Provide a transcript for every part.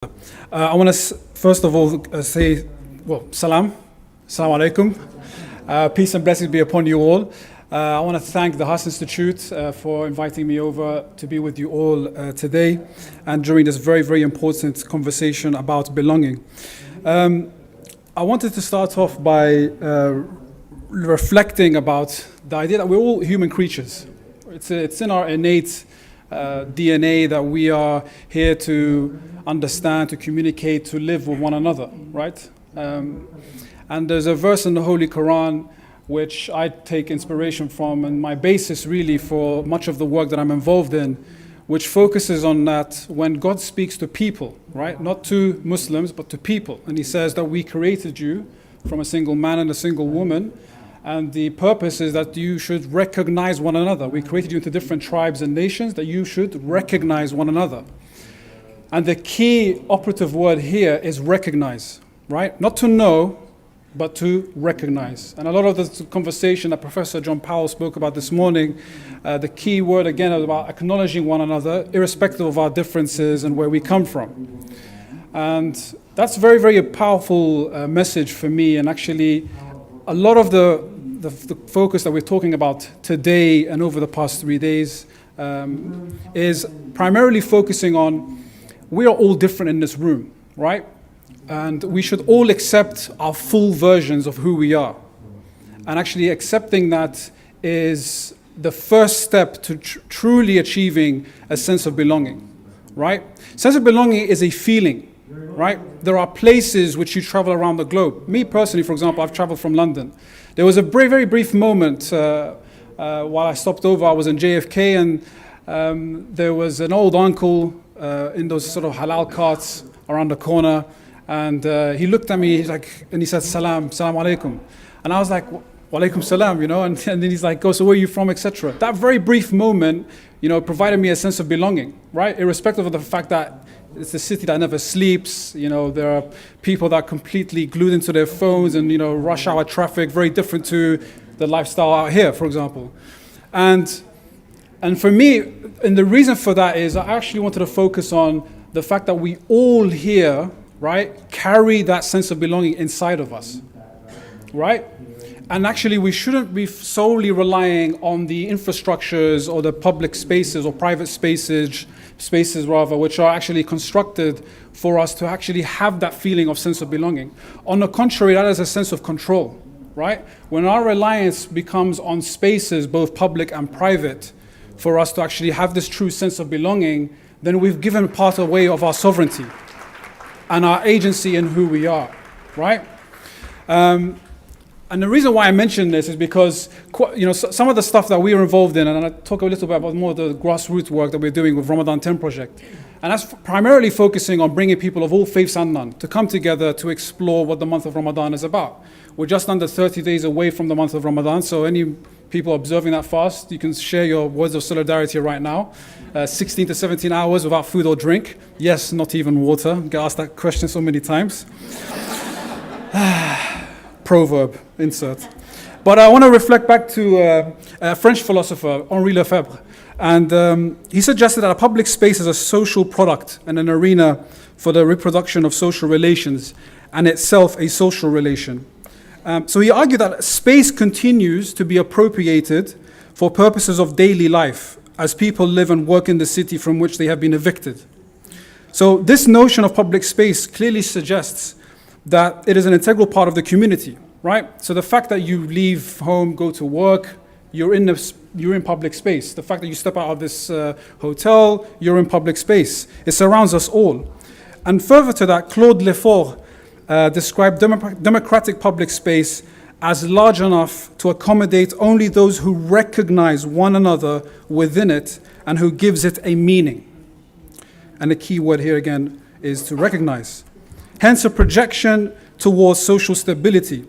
I want to first of all say, salam alaikum. Peace and blessings be upon you all. I want to thank the Haas Institute for inviting me over to be with you all today and during this very, very important conversation about belonging. I wanted to start off by reflecting about the idea that we're all human creatures. It's in our innate DNA that we are here to understand, to communicate, to live with one another, right? And there's a verse in the Holy Quran which I take inspiration from, and my basis really for much of the work that I'm involved in, which focuses on that when God speaks to people, right? Not to Muslims, but to people. And he says that we created you from a single man and a single woman, and the purpose is that you should recognize one another. We created you into different tribes and nations, that you should recognize one another. And the key operative word here is recognize, right? Not to know, but to recognize. And a lot of the conversation that Professor John Powell spoke about this morning, the key word again is about acknowledging one another, irrespective of our differences and where we come from. And that's a very, very powerful message for me. And actually, a lot of the focus that we're talking about today and over the past 3 days is primarily focusing on we are all different in this room, right? And we should all accept our full versions of who we are. And actually accepting that is the first step to truly achieving a sense of belonging, right? Sense of belonging is a feeling, right? There are places which you travel around the globe. Me personally, for example, I've traveled from London. There was a very brief moment while I stopped over. I was in JFK, and there was an old uncle in those sort of halal carts around the corner, and he looked at me and he said, salam alaikum. And I was like, wa alaikum salam, and then he's like, so where are you from, etc. That very brief moment, provided me a sense of belonging, right? Irrespective of the fact that it's a city that never sleeps. There are people that are completely glued into their phones and, rush hour traffic, very different to the lifestyle out here, for example. And for me, and the reason for that is I actually wanted to focus on the fact that we all here, right, carry that sense of belonging inside of us, right? And actually, we shouldn't be solely relying on the infrastructures or the public spaces or private spaces rather, which are actually constructed for us to actually have that feeling of sense of belonging. On the contrary, that is a sense of control, right? When our reliance becomes on spaces, both public and private, for us to actually have this true sense of belonging, then we've given part away of our sovereignty and our agency in who we are, right? And the reason why I mention this is because, some of the stuff that we are involved in, and I'll talk a little bit about more of the grassroots work that we're doing with Ramadan 10 Project. And that's primarily focusing on bringing people of all faiths and none to come together to explore what the month of Ramadan is about. We're just under 30 days away from the month of Ramadan, so any people observing that fast, you can share your words of solidarity right now. 16 to 17 hours without food or drink. Yes, not even water. Get asked that question so many times. Proverb, insert. But I want to reflect back to a French philosopher, Henri Lefebvre. And he suggested that a public space is a social product and an arena for the reproduction of social relations, and itself a social relation. So he argued that space continues to be appropriated for purposes of daily life as people live and work in the city from which they have been evicted. So this notion of public space clearly suggests that it is an integral part of the community, right? So the fact that you leave home, go to work, you're in public space. The fact that you step out of this hotel, you're in public space. It surrounds us all. And further to that, Claude Lefort described democratic public space as large enough to accommodate only those who recognize one another within it and who gives it a meaning. And the key word here again is to recognize. Hence a projection towards social stability,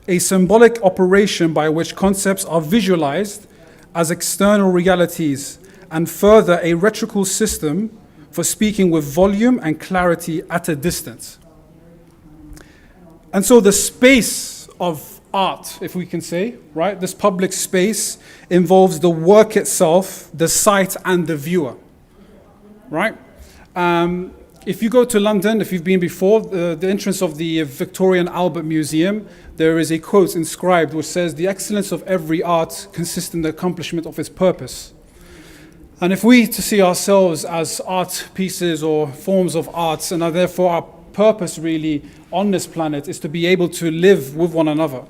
a symbolic operation by which concepts are visualized as external realities, and further a rhetorical system for speaking with volume and clarity at a distance. And so the space of art, if we can say, right, this public space involves the work itself, the site, and the viewer, right? If you go to London, if you've been before, the entrance of the Victoria and Albert Museum, there is a quote inscribed which says, "The excellence of every art consists in the accomplishment of its purpose." And if we to see ourselves as art pieces or forms of arts, and are therefore our purpose really on this planet is to be able to live with one another.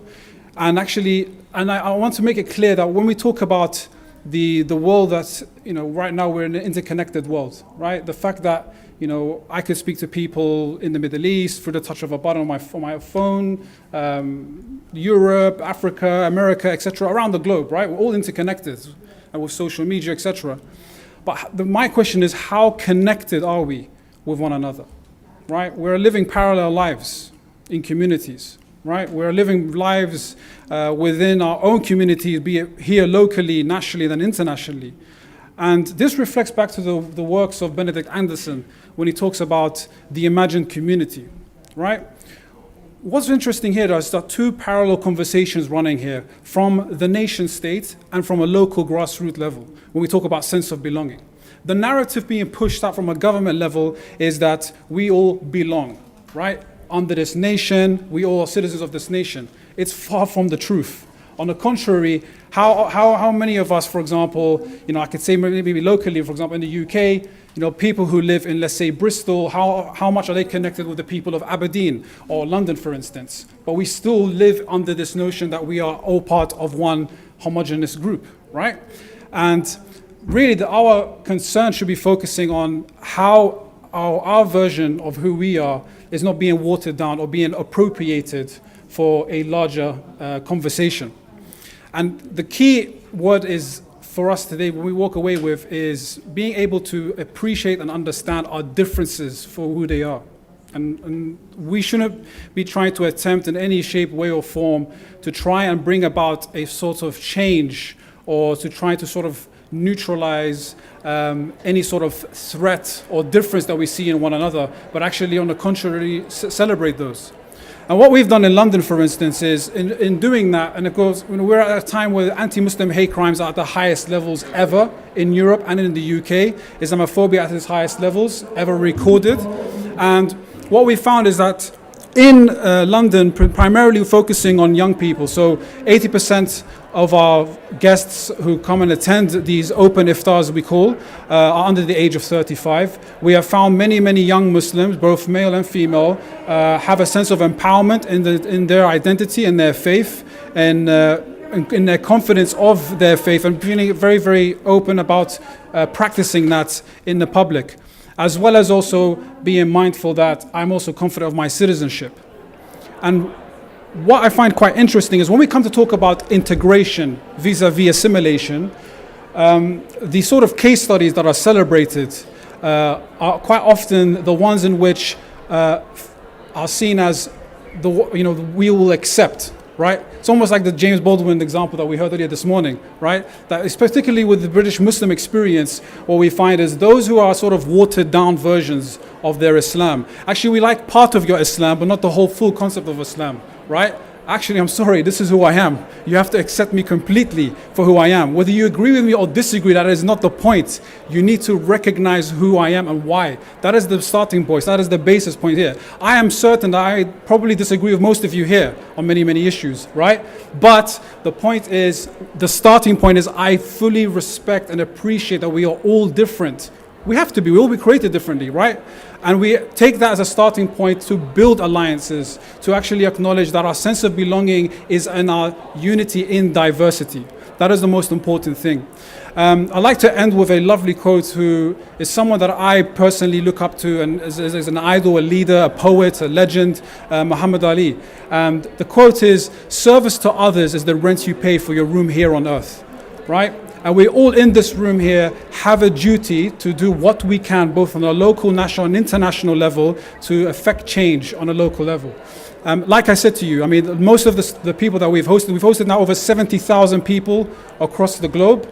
And actually, I want to make it clear that when we talk about the world that, right now we're in an interconnected world, right? The fact that, I could speak to people in the Middle East through the touch of a button on my phone, Europe, Africa, America, etc., around the globe, right? We're all interconnected with social media, etc. But my question is, how connected are we with one another, right? We're living parallel lives in communities, right? We're living lives within our own communities, be it here locally, nationally, then internationally. And this reflects back to the works of Benedict Anderson when he talks about the imagined community, right? What's interesting here is that two parallel conversations running here from the nation state and from a local grassroots level when we talk about sense of belonging. The narrative being pushed out from a government level is that we all belong, right? Under this nation, we all are citizens of this nation. It's far from the truth. On the contrary, how many of us, for example, I could say maybe locally, for example, in the UK, people who live in, let's say, Bristol, how much are they connected with the people of Aberdeen or London, for instance? But we still live under this notion that we are all part of one homogeneous group, right? And really, our concern should be focusing on how our version of who we are is not being watered down or being appropriated for a larger conversation. And the key word is for us today, when we walk away with, is being able to appreciate and understand our differences for who they are. And we shouldn't be trying to attempt in any shape, way, or form to try and bring about a sort of change or to try to sort of neutralize any sort of threat or difference that we see in one another, but actually, on the contrary, celebrate those. And what we've done in London, for instance, is in doing that, and of course, we're at a time where anti-Muslim hate crimes are at the highest levels ever in Europe and in the UK, Islamophobia at its highest levels ever recorded. And what we found is that in London, primarily focusing on young people, so 80% of our guests who come and attend these open iftars, we call, are under the age of 35. We have found many, many young Muslims, both male and female, have a sense of empowerment in their identity and their faith, and in their confidence of their faith, and feeling very, very open about practicing that in the public, as well as also being mindful that I'm also confident of my citizenship. And what I find quite interesting is when we come to talk about integration vis-a-vis assimilation, the sort of case studies that are celebrated are quite often the ones in which are seen as we will accept, right? It's almost like the James Baldwin example that we heard earlier this morning, right? That is particularly with the British Muslim experience, what we find is those who are sort of watered down versions of their Islam. Actually, we like part of your Islam, but not the whole full concept of Islam, right? Actually, I'm sorry, this is who I am. You have to accept me completely for who I am. Whether you agree with me or disagree, that is not the point. You need to recognize who I am and why. That is the starting point. That is the basis point here. I am certain that I probably disagree with most of you here on many, many issues, right? But the point is, the starting point is I fully respect and appreciate that we are all different. We have to be. We will be created differently, right? And we take that as a starting point to build alliances, to actually acknowledge that our sense of belonging is in our unity in diversity. That is the most important thing. I'd like to end with a lovely quote who is someone that I personally look up to and is an idol, a leader, a poet, a legend, Muhammad Ali. The quote is, "Service to others is the rent you pay for your room here on earth," right? And we all in this room here have a duty to do what we can, both on a local, national, and international level, to affect change on a local level. Like I said to you, I mean, most of the people that we've hosted now over 70,000 people across the globe.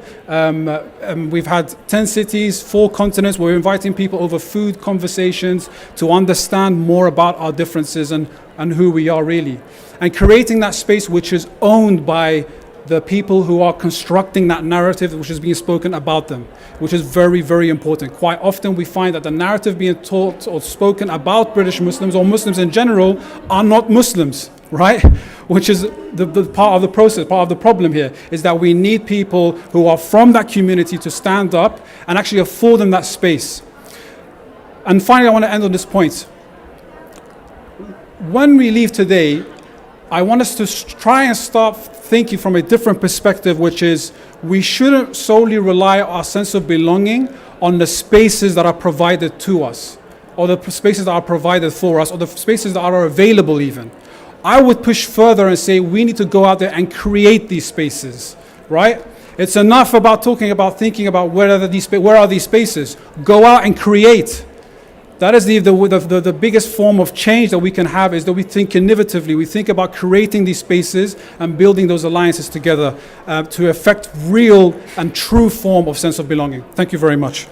We've had 10 cities, 4 continents. We're inviting people over food conversations to understand more about our differences and who we are really. And creating that space which is owned by the people who are constructing that narrative which is being spoken about them, which is very, very important. Quite often we find that the narrative being taught or spoken about British Muslims or Muslims in general are not Muslims, right? Which is the part of the process, part of the problem here, is that we need people who are from that community to stand up and actually afford them that space. And finally, I want to end on this point. When we leave today, I want us to try and start thinking from a different perspective, which is we shouldn't solely rely our sense of belonging on the spaces that are provided to us, or the spaces that are provided for us, or the spaces that are available even. I would push further and say we need to go out there and create these spaces, right? It's enough about thinking about where are these spaces. Go out and create. That is the biggest form of change that we can have, is that we think innovatively. We think about creating these spaces and building those alliances together to effect real and true form of sense of belonging. Thank you very much.